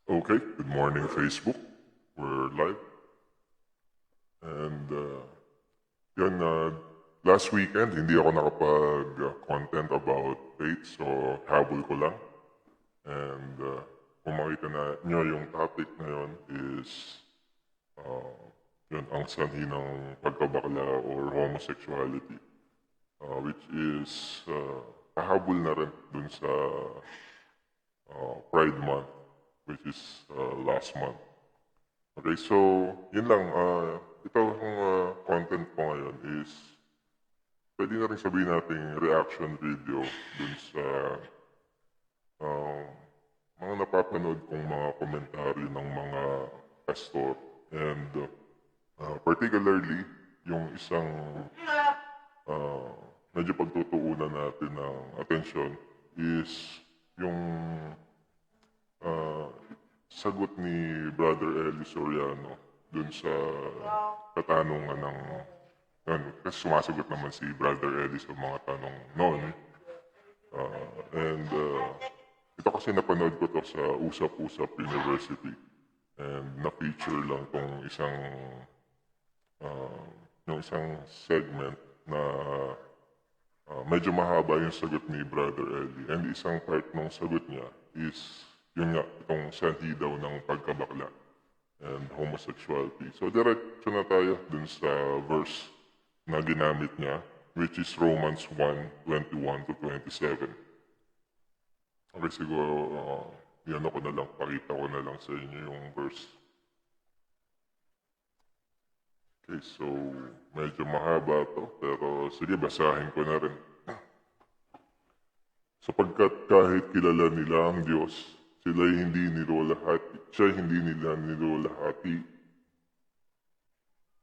Okay, good morning Facebook. We're live. And yun, last weekend hindi ako nakapag-content about faith, so habol ko lang. And kung makita na nyo yung topic na yun is uh, yun, ang sanhi ng pagkabakla or homosexuality, which is pahabol na rin dun sa Pride Month, which is last month. Okay, so yun lang. Ito ang content ko ngayon is pwede na rin sabihin nating reaction video dun sa uh, mga napapanood kong mga komentaryo ng mga pastor and particularly yung isang uh, medyo pagtutuunan natin ng atensyon is yung sagot ni Brother Eli Soriano dun sa katanungan ng kasi sumasagot naman si Brother Eli sa mga tanong noon. And ito kasi napanood ko to sa Usap-Usap University and na-feature lang tong yung isang segment na medyo mahaba yung sagot ni Brother Eli. And isang part ng sagot niya is yun nga, itong sanhi daw ng pagkabakla and homosexuality. So diretso na tayo dun sa verse na ginamit niya, which is Romans 1:21 to 27. Okay, siguro yan ako na lang, pakita ko na lang sa inyo yung verse. Okay, so medyo mahaba to, pero sige, basahin ko na rin. Sapagkat kahit kilala nila ang Diyos, sila'y hindi nilolahati, siya'y hindi nila nilolahati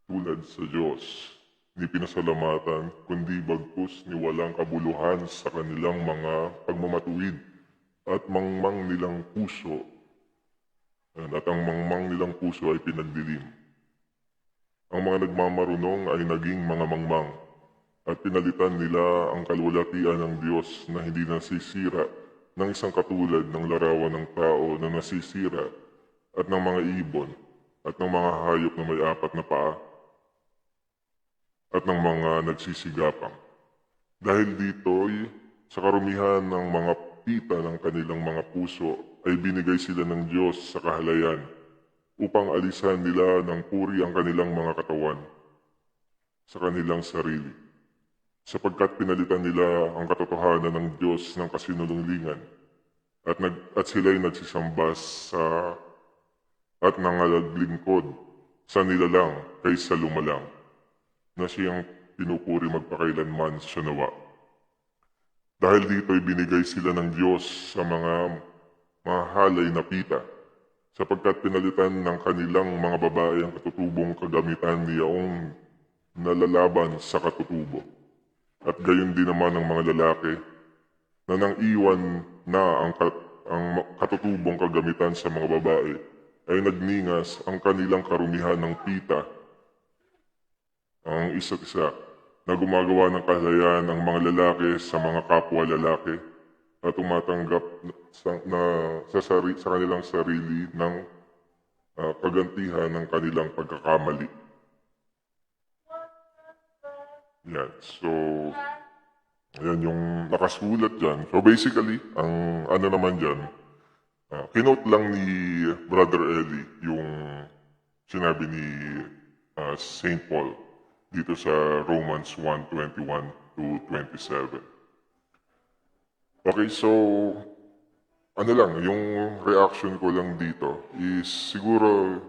tulad sa Diyos. Hindi pinasalamatan, kundi bagkus ni walang kabuluhan sa kanilang mga pagmamatuwid at mangmang nilang puso. At ang mangmang nilang puso ay pinagdilim. Ang mga nagmamarunong ay naging mga mangmang at pinalitan nila ang kalwalatian ng Diyos na hindi nasisira ng isang katulad ng larawan ng tao na nasisira at ng mga ibon at ng mga hayop na may apat na paa at ng mga nagsisigapang. Dahil dito'y sa karumihan ng mga pita ng kanilang mga puso ay binigay sila ng Diyos sa kahalayan upang alisan nila ng puri ang kanilang mga katawan sa kanilang sarili, sapagkat pinalitan nila ang katotohanan ng Diyos ng kasinungalingan at sila'y nagsisamba sa at nangalagligkod sa nilalang kaysa lumalang na siyang pinupuri magpakailanman sa nawa. Dahil dito'y binigay sila ng Diyos sa mga mahalay na pita, sapagkat pinalitan ng kanilang mga babae ang katutubong kagamitan niyaong nalalaban sa katutubo. At gayon din naman ang mga lalaki na nang iwan na ang katutubong kagamitan sa mga babae ay nagningas ang kanilang karumihan ng pita ang isa't isa na gumagawa ng kalayaan ng mga lalaki sa mga kapwa lalaki at tumatanggap sa kanilang sarili ng kagantihan ng kanilang pagkakamali. Yan. So, ayan yung nakasulat dyan. So basically, ang ano naman dyan, kinote lang ni Brother Eli yung sinabi ni St. Paul dito sa Romans 1:21 to 27. Okay, so ano lang, yung reaction ko lang dito is siguro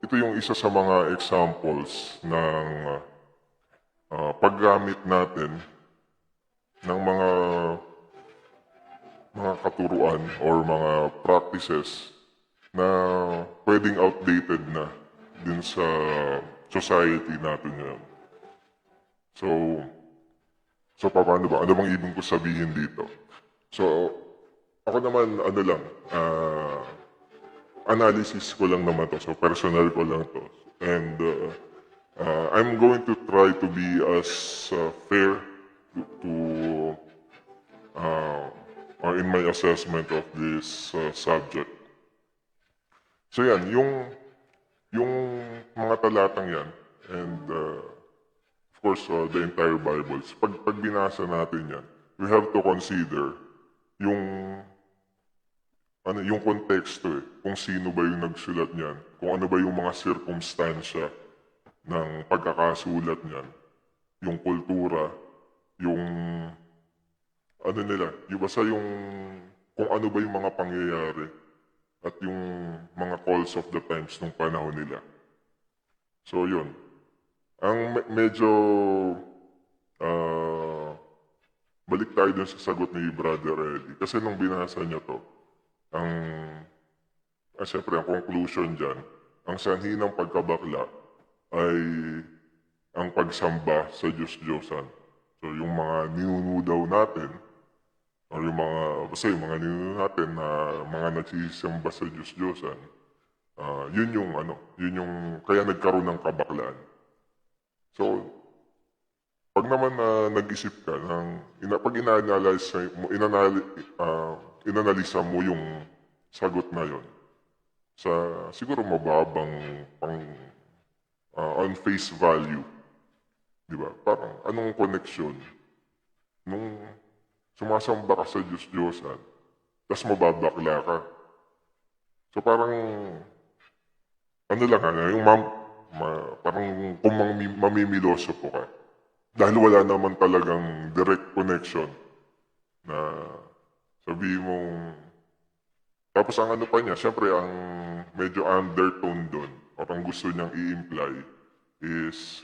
ito yung isa sa mga examples ng paggamit natin ng mga katuruan or mga practices na pwedeng outdated na din sa society natin ngayon. So paano ba? Ano bang ibig ko sabihin dito? So, ako naman, ano lang, analysis ko lang naman to. So, personal ko lang to. And I'm going to try to be as fair to or in my assessment of this subject. So yan, yung mga talatang yan, and of course, the entire Bibles, pag binasa natin yan, we have to consider yung, yung konteksto kung sino ba yung nagsulat niyan, kung ano ba yung mga sirkumstansya ng pagkakasulat niyan, yung kultura, yung, nila, yung basta yung, kung ano ba yung mga pangyayari, at yung mga calls of the times nung panahon nila. So yun. Ang medyo balik tayo dun sa sagot ni Brother Eddie. Kasi nung binasa niya to, ang siyempre ang conclusion dyan, ang sanhi ng pagkabakla ay ang pagsamba sa Diyos-Diyosan. So yung mga ninunudaw natin, or yung mga, basta yung mga ninunudaw natin na mga nagsisamba sa Diyos-Diyosan, yun yung, kaya nagkaroon ng kabaklaan. So, pag naman nag-isip ka, pag inanalisa mo yung sagot na yon sa siguro mababang on face value, di ba? Parang anong connection nung sumasamba ka sa Diyos-Diyosan, tapos mababakla ka. So parang yung parang kung mamimiloso po ka. Dahil wala naman talagang direct connection na sabihin mong... Tapos ang ano pa niya, syempre ang medyo undertone doon, parang gusto niyang i-imply is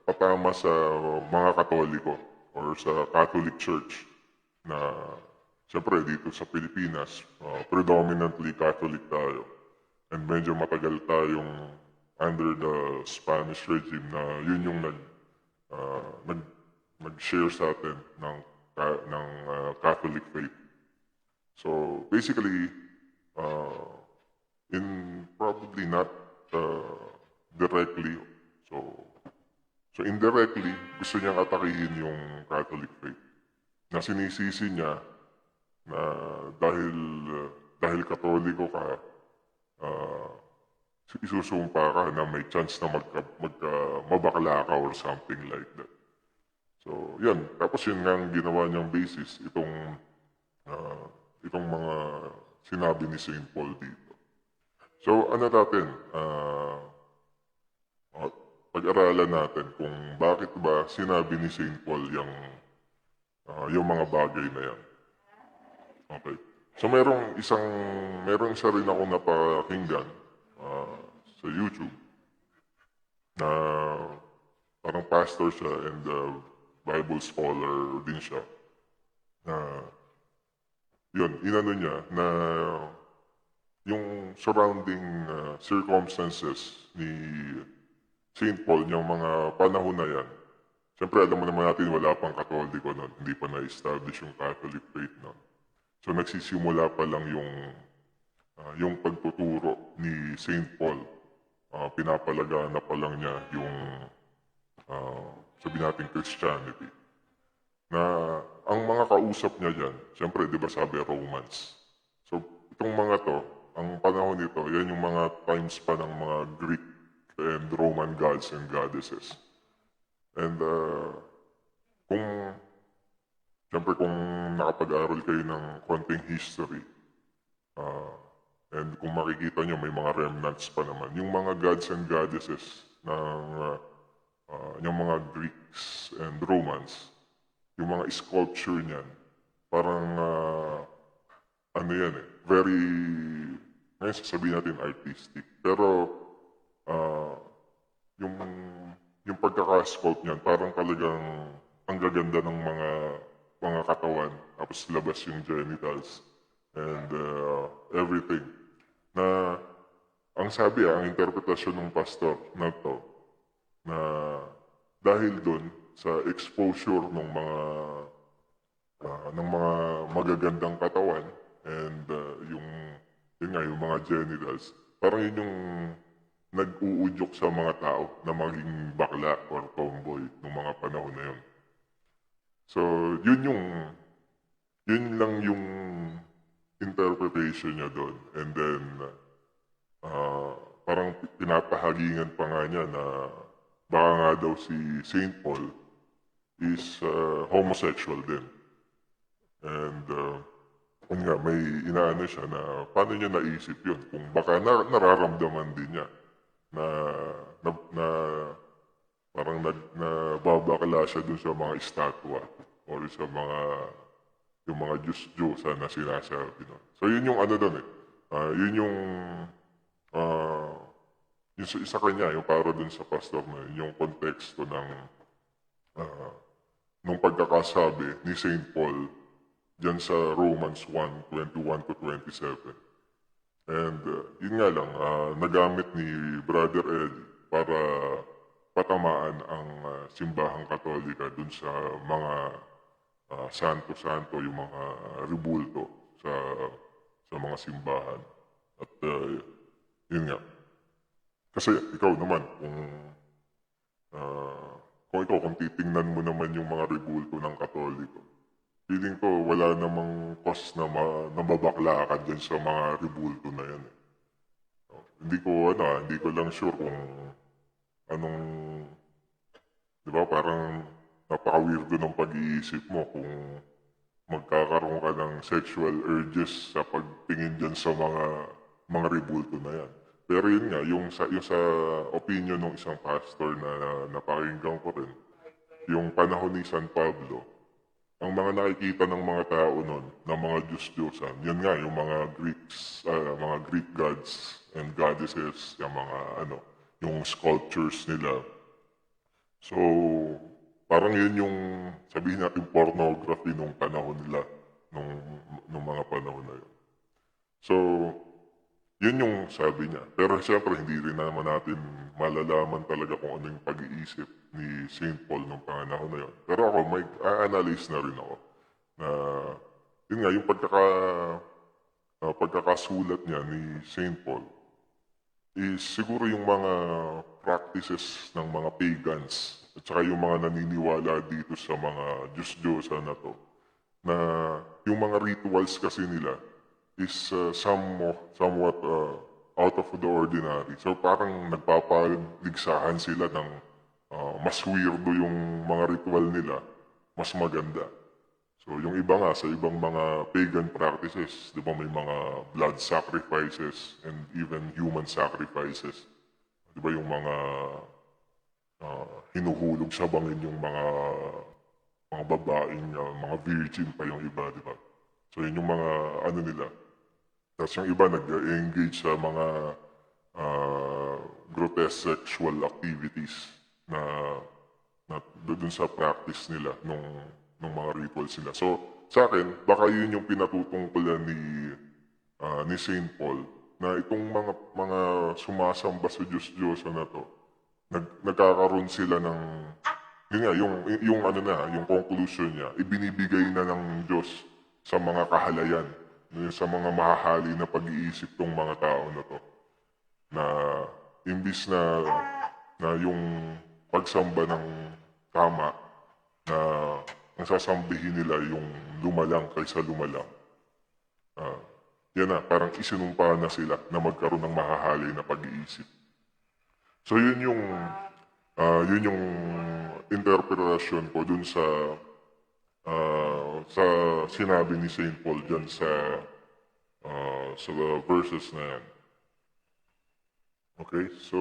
patama sa mga Katoliko or sa Catholic Church na syempre dito sa Pilipinas, predominantly Catholic tayo. And medyo matagal tayong under the Spanish regime na yun yung nag-share sa atin ng Catholic faith. So basically, in probably not directly, so indirectly, gusto niyang atakihin yung Catholic faith. Na sinisisi niya na dahil Katoliko ka, isusumpa ka na may chance na mabakla ka or something like that. So, yan. Tapos yun nga ang ginawa niyang basis, itong mga sinabi ni St. Paul dito. So, ano natin, pag-aralan natin kung bakit ba sinabi ni St. Paul yung mga bagay na yan. Okay. So, meron isa rin ako napakinggan sa YouTube na parang pastor siya and Bible scholar din siya na yun, inano niya na yung surrounding circumstances ni St. Paul yung mga panahon na yan. Siyempre alam mo naman natin wala pang Katoliko nun, hindi pa na-establish yung Catholic faith nun. So nagsisimula pa lang yung pagtuturo ni St. Paul. Pinapalagaan na pa lang niya yung sabi natin Christianity. Na ang mga kausap niya dyan, siyempre di ba sabi Romans. So itong mga to, ang panahon nito, yan yung mga times pa ng mga Greek and Roman gods and goddesses. And kung nakapag-aral kayo ng konting history, and kung makikita nyo, may mga remnants pa naman. Yung mga gods and goddesses yung mga Greeks and Romans, yung mga sculpture niyan, parang, very, ngayon sasabihin natin artistic. Pero, yung pagkaka-sculpt niyan, parang talagang ang gaganda ng mga katawan, tapos labas yung genitals, and everything. Na ang sabi ang interpretasyon ng pastor na to na dahil doon sa exposure ng mga magagandang katawan and yung mga genitals, parang yun yung nag-uudyok sa mga tao na maging bakla or tomboy ng mga panahon na yun. So yun lang yung interpretation niya doon. And then, parang pinapahagingan pa nga niya na baka nga daw si Saint Paul is homosexual din. And yun nga, may inaano siya na paano niya naisip yun. Kung baka nararamdaman din niya na, na parang nababakla siya dun sa mga estatwa or sa mga yung mga Diyos-Diyosa na sinasabi. No? So yun yung ano doon eh. Yun yung yung sa kanya, yung para dun sa pastor na yun, yung konteksto ng nung pagkakasabi ni Saint Paul dyan sa Romans 1:21 to 27. And yun nga lang, nagamit ni Brother Eddie para patamaan ang simbahang katolika dun sa mga santo-santo, yung mga ribulto sa mga simbahan. At yun nga. Kasi ikaw naman, kung titingnan mo naman yung mga ribulto ng katoliko, feeling ko wala namang cause na mababakla ka dyan sa mga ribulto na yan. Hindi ko lang sure kung anong, di ba, parang napaka-weirdo ng pag-iisip mo kung magkakaroon ka ng sexual urges sa pagtingin dyan sa mga ribulto na yan. Pero yun nga, yung sa opinion ng isang pastor na napakinggan ko rin, yung panahon ni San Pablo, ang mga nakikita ng mga tao nun, ng mga Diyos-Diyosan, yan nga, yung mga mga Greek gods and goddesses, yung mga yung sculptures nila. So, parang yun yung, sabihin natin, pornography nung panahon nila, nung mga panahon na yun. So, yun yung sabi niya. Pero siyempre, hindi rin naman natin malalaman talaga kung ano yung pag-iisip ni Saint Paul nung panahon na yun. Pero ako, may analyze na rin ako na yun nga, yung pagkakasulat niya ni Saint Paul is siguro yung mga practices ng mga pagans at saka yung mga naniniwala dito sa mga Diyos-Diyosa na to, na yung mga rituals kasi nila is somewhat out of the ordinary. So parang nagpapaligsahan sila ng mas weirdo yung mga ritual nila, mas maganda. So yung iba nga, sa ibang mga pagan practices, di ba may mga blood sacrifices and even human sacrifices. Di ba yung mga hinuhulog sa bangin yung mga babaeng, mga virgin pa yung iba, di ba? So yun yung mga ano nila. Tapos yung iba nag-engage sa mga grotesque sexual activities na doon sa practice nila nung mga rituals nila. So sa akin, baka yun yung pinatutungkulan ni Saint Paul na itong mga sumasamba sa Diyos-Diyosa na to, nagkakaroon sila ng yun nga, yung conclusion niya, ibinibigay na ng Diyos sa mga kahalayan, sa mga mahahali na pag-iisip tong mga tao na to. Na imbis na yung pagsamba ng tama, na ang sasambihin nila yung lumalang kaysa lumalang. Yan na, parang isinumpa na sila na magkaroon ng mahahali na pag-iisip. So yun yung interpretasyon ko dun sa sinabi ni Saint Paul dyan sa verses na yan. Okay, so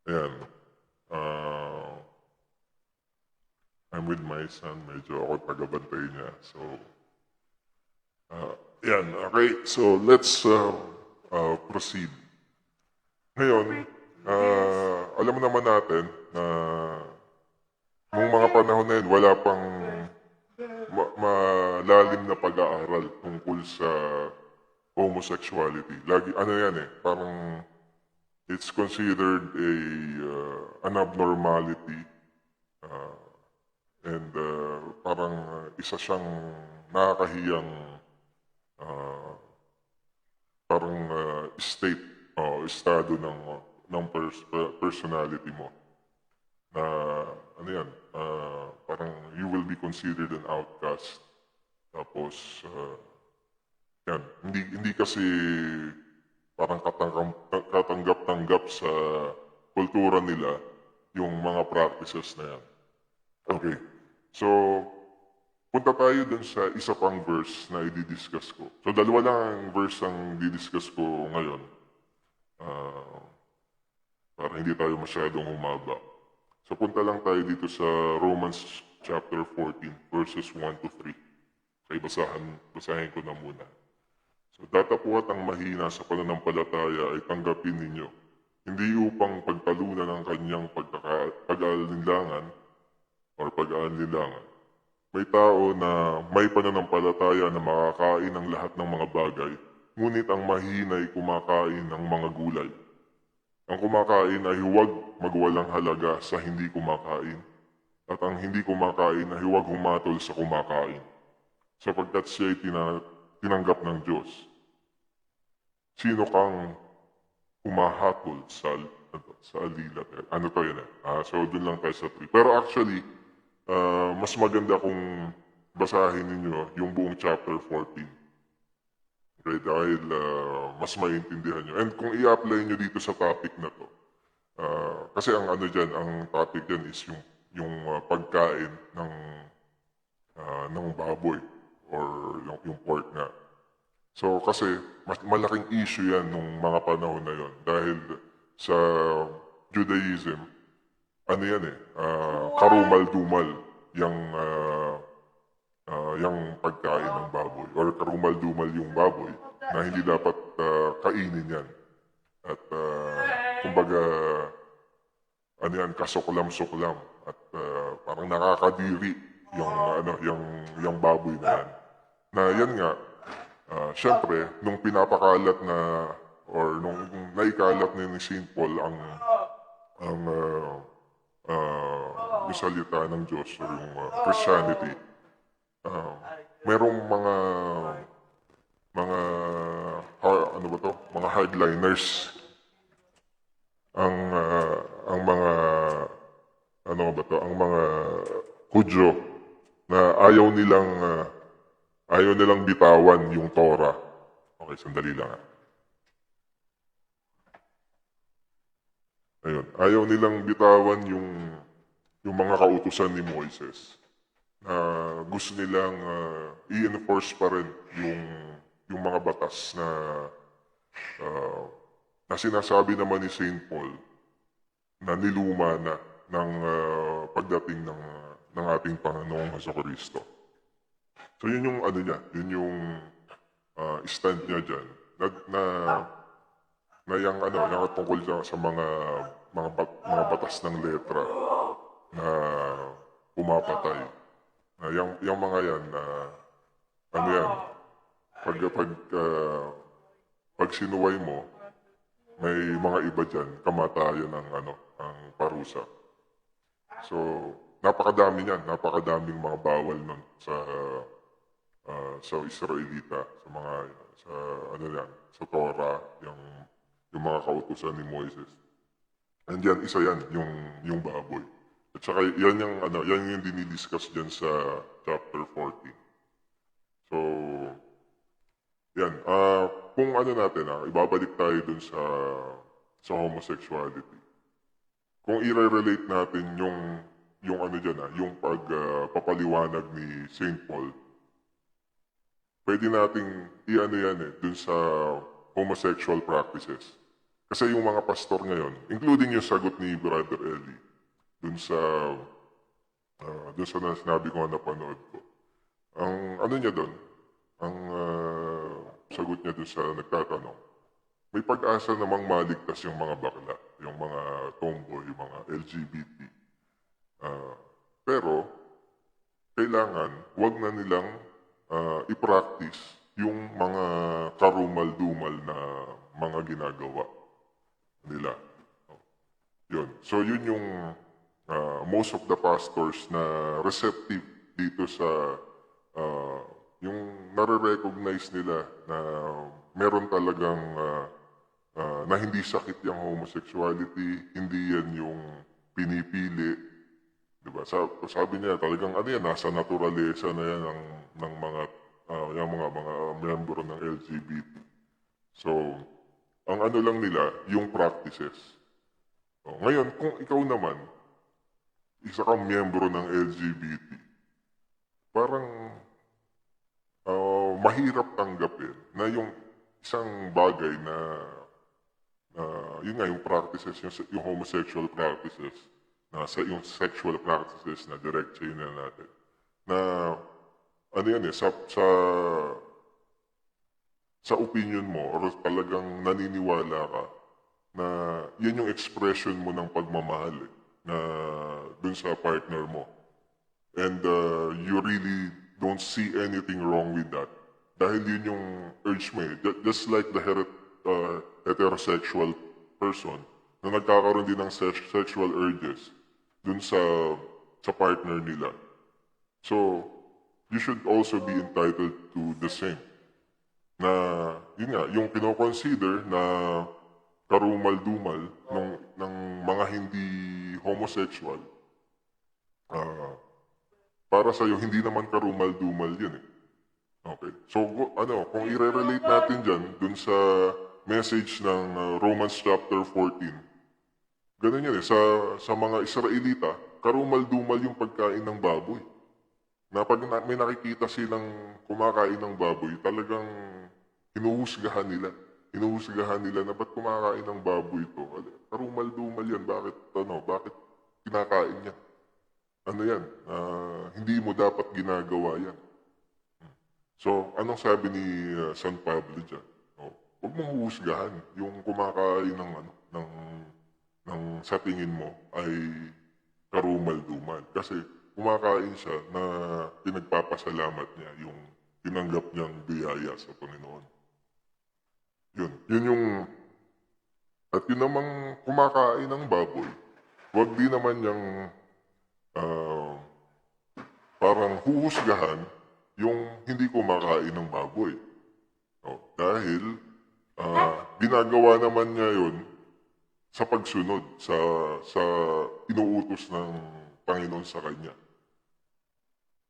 ayan. I'm with my son, medyo ako tagabantay niya. So yan, okay, so let's proceed. Ngayon, alam naman natin na nung mga panahon na yun, wala pang malalim na pag-aaral tungkol sa homosexuality. Lagi, yan parang it's considered an abnormality and parang isa siyang nakakahiyang parang state o estado ng personality mo na parang you will be considered an outcast tapos Yan. Hindi kasi parang katanggap-tanggap sa kultura nila yung mga practices na yan. Okay. So, punta tayo dun sa isa pang verse na i-discuss ko. So, dalawa lang ang verse ang di-discuss ko ngayon. Ah, para hindi tayo masyadong humaba. So, punta lang tayo dito sa Romans chapter 14, verses 1 to 3. Kaya basahin ko na muna. So, datapwat ang mahina sa pananampalataya ay tanggapin ninyo, hindi upang pagtalunan ang kanyang pag-aalinlangan or pag-aalinlangan. May tao na may pananampalataya na makakain ng lahat ng mga bagay, ngunit ang mahina ay kumakain ng mga gulay. Ang kumakain ay huwag magwalang halaga sa hindi kumakain, at ang hindi kumakain ay huwag humatol sa kumakain, sapagkat siya ay tinanggap ng Diyos. Sino kang humahatol sa alila? Ano to yun eh? So, dun lang tayo sa 3. Pero actually, mas maganda kung basahin ninyo yung buong chapter 14. Okay, dahil mas maintindihan nyo. And kung i-apply nyo dito sa topic na to, kasi ang ano dyan, ang topic dyan is yung pagkain ng baboy or yung pork nga. So kasi malaking issue yan nung mga panahon na yon dahil sa Judaism, ano yan eh, karumal-dumal yung pagkain ng baboy or karumal-dumal yung baboy na hindi dapat kainin yan. At kumbaga, ano yan, kasuklam-suklam at parang nakakadiri yung baboy na yan. Na yan nga, syempre, nung pinapakalat na or nung naikalat na ni St. Paul ang yung salita ng Diyos or yung Christianity, merong ano ba to? Mga hardliners ang mga ano ba to? Ang mga Hudyo na ayaw nilang bitawan yung Torah. Okay, sandali lang. Ayun, ayaw nilang bitawan yung mga kautusan ni Moises. Na gusto nilang i-enforce pa rin yung mga batas na sinasabi naman ni St. Paul na niluma na ng pagdating ng ating Panginoong Jesucristo. So yun yung ano niya, yun yung stand niya dyan na yung tungkol sa mga batas ng letra na pumapatay. Yung mga yan ano yan, pag sinuway mo, may mga iba dyan, kamatayan ang parusa. So, napakadami niyan, napakadaming mga bawal nun sa Israelita, sa Torah, yung mga kautusan ni Moises. And yan, isa yan, yung baboy. At saka yan yung dinidiscuss dyan sa chapter 14. So, yan. Kung ano natin, ibabalik tayo dun sa homosexuality. Kung i-relate natin yung ano dyan, yung pagpapaliwanag ni St. Paul, pwede nating i-ano yan dun sa homosexual practices. Kasi yung mga pastor ngayon, including yung sagot ni Brother Eli, dun sa sinabi ko na napanood ko. Ang ano niya dun, ang sagot niya dun sa nagtatanong, may pag-asa namang maligtas yung mga bakla, yung mga tomboy, yung mga LGBT. Pero, kailangan, wag na nilang i-practice yung mga karumal-dumal na mga ginagawa nila. Yun. So, yun yung most of the pastors na receptive dito sa yung nare-recognize nila na meron talagang na hindi sakit yung homosexuality, hindi yan yung pinipili. Diba? Sabi niya talagang ano yan, nasa naturalesa na yan ng mga yung mga miyembro ng LGBT. So, ang ano lang nila, yung practices. Ngayon, kung ikaw naman, isa kang miyembro ng LGBT, parang mahirap tanggapin na yung isang bagay na yun nga, yung practices, yung homosexual practices, yung sexual practices na direct sa yun na natin, na ano yan eh, sa opinion mo, or talagang naniniwala ka na yan yung expression mo ng pagmamahal eh, na dun sa partner mo. And you really don't see anything wrong with that. Dahil yun yung urge mo eh. Just like the heterosexual person na nagkakaroon din ng sexual urges dun sa partner nila. So, you should also be entitled to the same. Na, yun nga, yung kinoconsider na karumal-dumal ng mga hindi homosexual, para sa'yo, hindi naman karumal-dumal yun eh. Okay. So, kung i-relate natin dyan, dun sa message ng Romans chapter 14, ganun yan eh, sa mga Israelita, karumal-dumal yung pagkain ng baboy. Na pag may nakikita silang kumakain ng baboy, talagang hinuhusgahan nila. Hinuhusgahan nila na ba't kumakain ng baboy ito? Karumal-dumal yan, bakit kinakain niya? Ano yan? Hindi mo dapat ginagawa yan. So, anong sabi ni San Pablo dyan? Huwag mong huhusgahan yung kumakain ng sa tingin mo ay karumal-dumal. Kasi kumakain siya na pinagpapasalamat niya yung tinanggap niyang biyaya sa Panginoon. Yun yung, at yun namang kumakain ng baboy, huwag din naman niyang parang huhusgahan yung hindi kumakain ng baboy. Dahil ginagawa naman niya yun sa pagsunod sa inuutos ng Panginoon sa kanya.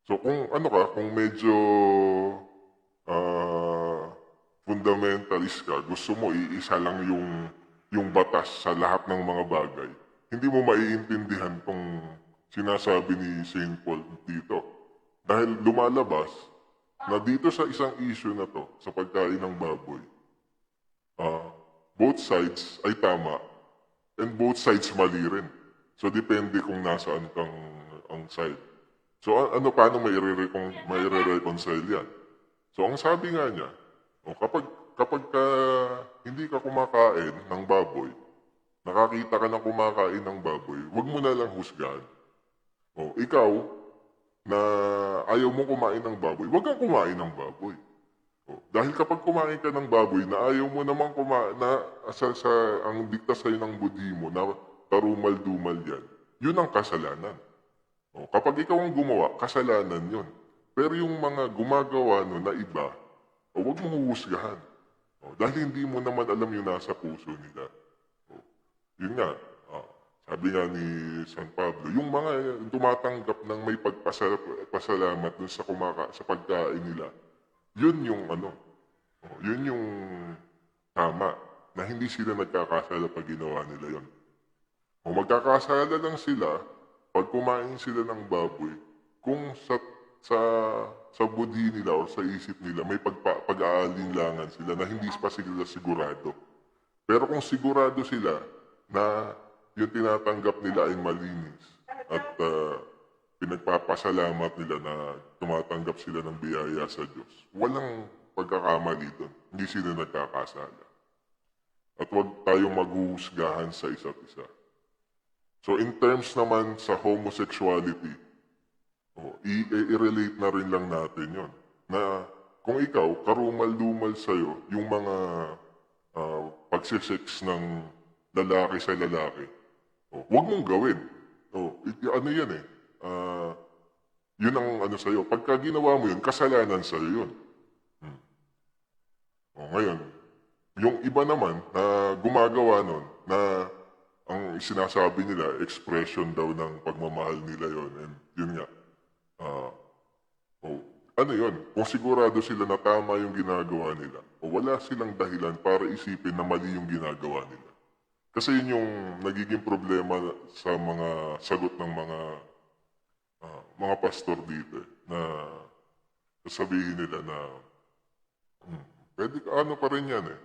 So kung medyo fundamentalist ka, gusto mo iisa lang yung batas sa lahat ng mga bagay, hindi mo maiintindihan tong sinasabi ni St. Paul dito. Dahil lumalabas na dito sa isang issue na to, sa pagkain ng baboy, both sides ay tama and both sides mali rin. So depende kung nasaan kang ang side. So paano may reconcile yan? So ang sabi nga niya, kapag hindi ka kumakain ng baboy, nakakita ka ng kumakain ng baboy, huwag mo na lang husgahan. Ikaw, na ayaw mo kumain ng baboy, huwag kang kumain ng baboy. Dahil kapag kumain ka ng baboy na ayaw mo naman kumain, na ang dikta sa'yo ng budhi mo na karumal-dumal yan, yun ang kasalanan. Kapag ikaw ang gumawa, kasalanan yun. Pero yung mga gumagawa no na iba, huwag mong huhusgahan. Dahil hindi mo naman alam yung nasa puso nila. Yun nga, sabi nga ni San Pablo, yung mga tumatanggap ng may pagpasalamat dun sa pagkain nila, yun yung tama, na hindi sila nagkakasala pag ginawa nila yun. Magkakasala lang sila pag kumain sila ng baboy kung sa budhi nila o sa isip nila may pag-aalinlangan sila na hindi pa sila sigurado. Pero kung sigurado sila na yung tinatanggap nila ay malinis at pinagpapasalamat nila na tumatanggap sila ng biyaya sa Diyos, walang pagkakamali doon. Hindi sila nagkakasala. At huwag tayong maghuhusgahan sa isa't isa. So in terms naman sa homosexuality, i-relate na rin lang natin yon na kung ikaw, karumal-dumal sa'yo, yung mga pagsisex ng lalaki sa lalaki, huwag mong gawin. Ano yan eh, yun ang ano sa'yo. Pagka ginawa mo yun, kasalanan sa'yo yun. Ngayon, yung iba naman na gumagawa nun, na ang sinasabi nila, expression daw ng pagmamahal nila yon, and yun nga, ano yon, kung sigurado sila na tama yung ginagawa nila, o wala silang dahilan para isipin na mali yung ginagawa nila. Kasi yun yung nagiging problema sa mga sagot ng mga pastor dito na sasabihin nila na pwede ka, ano pa rin yan eh.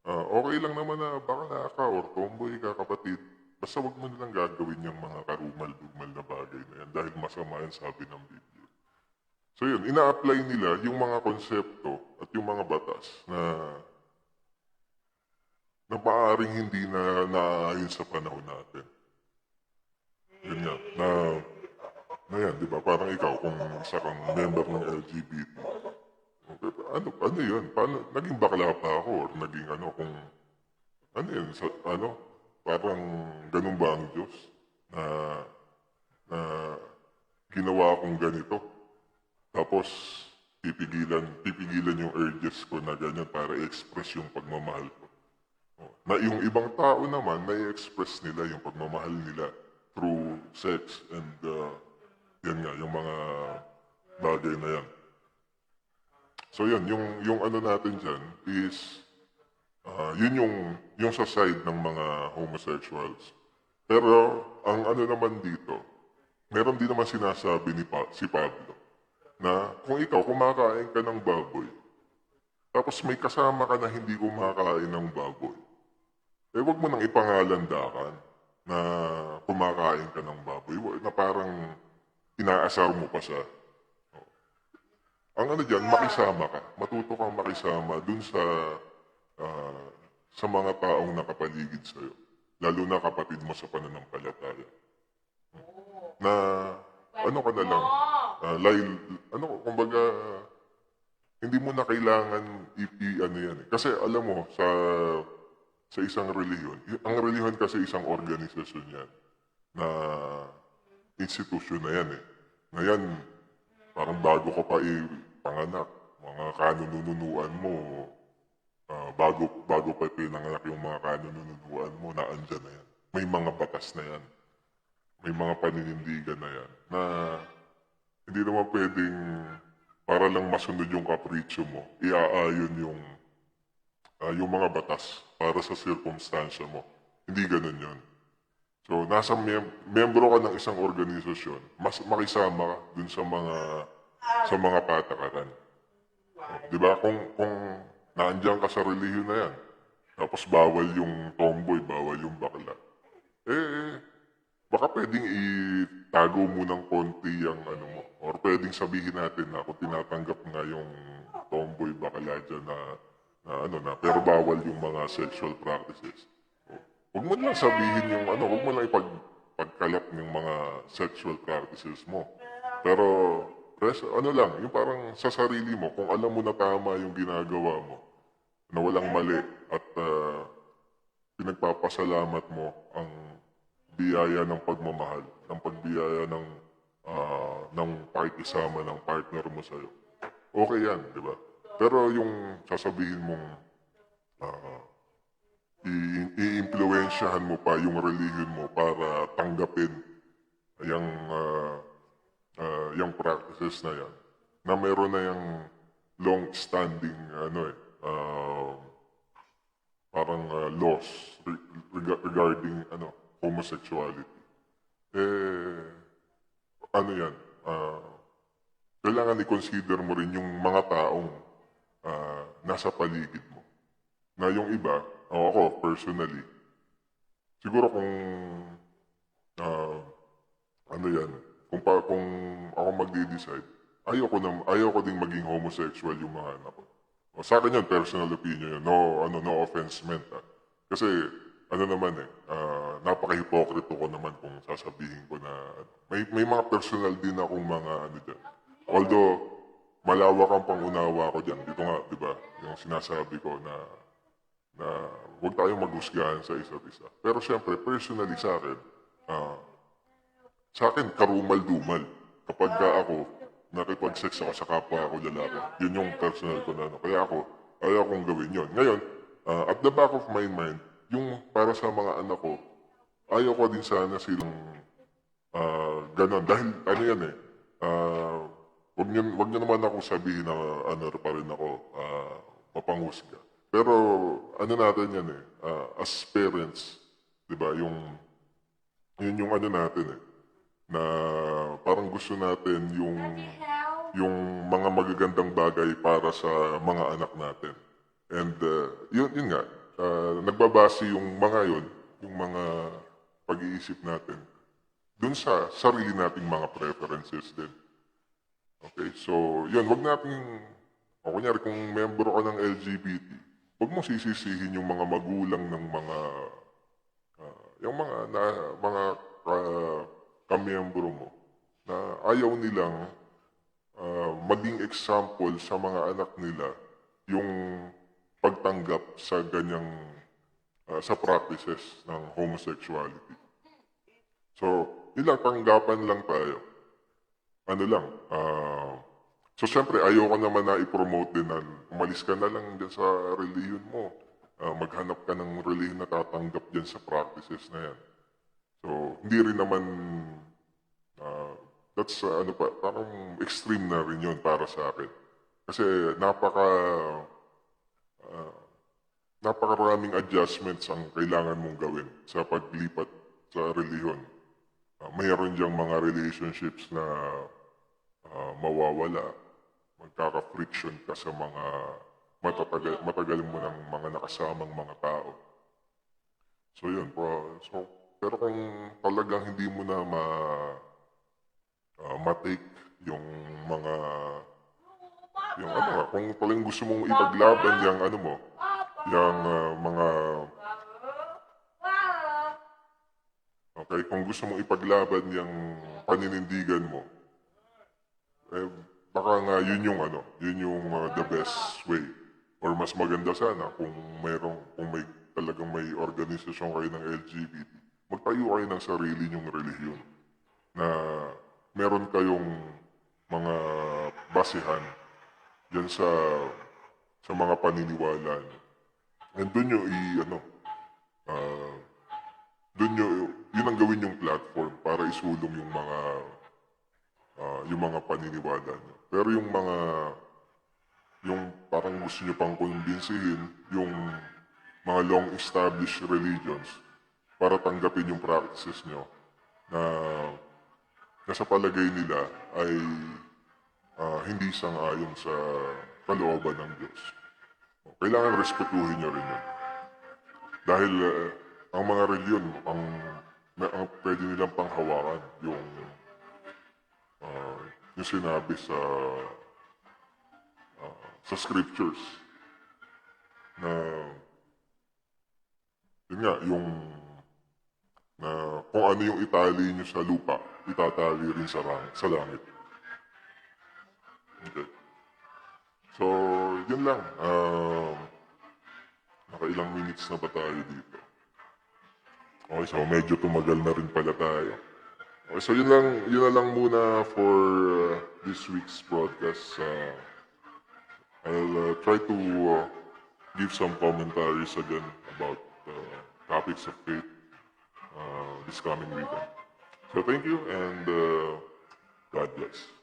Okay lang naman na bakla ka or tomboy ka kapatid. Basta wag mo nilang gagawin yung mga karumal-dumal na bagay na yan dahil masama yan sabi ng Biblia. So yun, ina-apply nila yung mga konsepto at yung mga batas na maaaring hindi na naaayon sa panahon natin. Yun nga, na yan, di ba? Parang ikaw, kung isa kang member ng LGBT, ano yun? Paano, naging bakla pa ako or naging ano, kung, ano yun, parang ganun ba ang Diyos na, na ginawa akong ganito? Tapos, pipigilan yung urges ko na ganyan para i-express yung pagmamahal ko. Na yung ibang tao naman, na-express nila yung pagmamahal nila through sex and yan nga, yung mga bagay na yan. So yun, yung ano natin dyan is, yun yung sa side ng mga homosexuals. Pero, ang ano naman dito, meron din naman sinasabi si Pablo, na kung ikaw kumakain ka ng baboy, tapos may kasama ka na hindi kumakain ng baboy, eh wag mo nang ipangalandakan na kumakain ka ng baboy, na parang inaasar mo pa siya. Ang ano dyan, makisama ka. Matuto kang makisama dun sa mga taong nakapaligid sa'yo. Lalo na kapatid mo sa pananampalataya. Na ano ka na lang, kumbaga, hindi mo na kailangan ano yan eh. Kasi alam mo, sa isang relihiyon, ang relihiyon kasi isang organisasyon yan, na institusyon na yan eh. Na yan, parang bago ka pa panganak, mga kanununuan mo, bago pa pinanganak yung mga kanununuan mo, naandyan na yan. May mga batas na yan. May mga paninindigan na yan. Na hindi naman pwedeng para lang masunod yung kapritsyo mo, iaayon yung mga batas para sa sirkumstansya mo. Hindi ganun yun. So, nasa membro ka ng isang organisasyon, mas makisama ka dun sa mga patakaran. Di ba? Kung naandyan ka sa relihiyon na yan, tapos bawal yung tomboy, bawal yung bakla, baka pwedeng itago mo ng konti yung ano mo. Or pwedeng sabihin natin na kung tinatanggap nga yung tomboy, bakla dyan na pero bawal yung mga sexual practices. Huwag mo lang sabihin huwag mo lang ipagkalap yung mga sexual practices mo. Pero, yung parang sa sarili mo, kung alam mo na tama yung ginagawa mo, na walang mali, at pinagpapasalamat mo ang biyaya ng pagmamahal, ng pagbiyaya ng pakikisama ng partner mo sa'yo. Okay yan, di ba? Pero yung sasabihin mong i-impluensyahan mo pa yung religion mo para tanggapin yung practices na yan, na meron na yung long-standing parang laws regarding homosexuality. Yan, kailangan i-consider mo rin yung mga taong nasa paligid mo. Na yung iba, ako personally, siguro kung kung ako magde-decide, ayoko ding maging homosexual yung mga anak ko. Sa akin yun, personal opinion yun. No offense meant. Kasi, napaka-hipokrito ko naman kung sasabihin ko na, may mga personal din akong mga dyan. Although, malawak ang pangunawa ko dyan. Dito nga, di ba, yung sinasabi ko na huwag tayong maghusgahan sa isa't isa. Pero siyempre, personally sa akin, karumal-dumal. Kapag ako, nakipag-sex ako sa kapwa ako lalaki, yun yung personal ko na. Kaya ayaw kong gawin yun. Ngayon, at the back of my mind, yung para sa mga anak ko, ayaw ko din sana silang ganon. Dahil, wag niyo naman akong sabihin na ano pa rin ako, mapanghusga. Pero ano natin yan eh, as parents, di ba, yun yung ano natin eh, na parang gusto natin yung mga magagandang bagay para sa mga anak natin. And yun nga, nagbabase yung mga yun, yung mga pag-iisip natin, dun sa sarili nating mga preferences din. Okay, so yun, wag nating, o kunyari kung member ka ng LGBT, wag mo sisisihin yung mga magulang ng yung mga kamiyembro mo na ayaw nilang maging example sa mga anak nila yung pagtanggap sa ganyang sa practices ng homosexuality. So, yun lang, tanggapan lang tayo. Ano lang, so syempre ayoko naman na i-promote din na umalis ka na lang dyan sa religion mo. Maghanap ka ng religion na tatanggap dyan sa practices na yan. So, hindi rin naman, that's ano pa, parang extreme na rin yun para sa akin. Kasi napakaraming adjustments ang kailangan mong gawin sa paglipat sa relihiyon. Mayroon diyang mga relationships na mawawala, magkaka-friction ka sa mga matagal mo ng mga nakasamang mga tao. So yun, pero kung talagang hindi mo na matake yung mga, yung ano nga, kung talagang gusto mong ipaglaban yung ano mo, yung mga, okay, kung gusto mong ipaglaban yung paninindigan mo, eh, baka nga yun yung ano, yun yung the best way. Or mas maganda sana kung may talagang may organisasyon kayo ng LGBT, magtayo kayo ng sarili nyong relihiyon na meron kayong mga basihan dyan sa mga paniniwala nyo. And doon nyo yun ang gawin yung platform para isulong yung mga paniniwala nyo. Pero yung parang gusto nyo pang kumbinsihin yung mga long-established religions para tanggapin yung practices nyo na sa palagay nila ay hindi sang-ayon sa kalooban ng Diyos. Kailangan respetuhin nyo rin yun. Dahil ang mga reliyon, ang pwede nilang panghawakan yung sinabi sa scriptures na yun nga, na kung ano yung itali nyo sa lupa, itatali rin sa langit. Okay. So, yun lang. Nakailang minutes na ba tayo dito? Okay, so medyo tumagal na rin pala tayo. Okay, so yun na lang muna for this week's broadcast. I'll try to give some commentaries again about topics of faith this coming weekend. So thank you and God bless.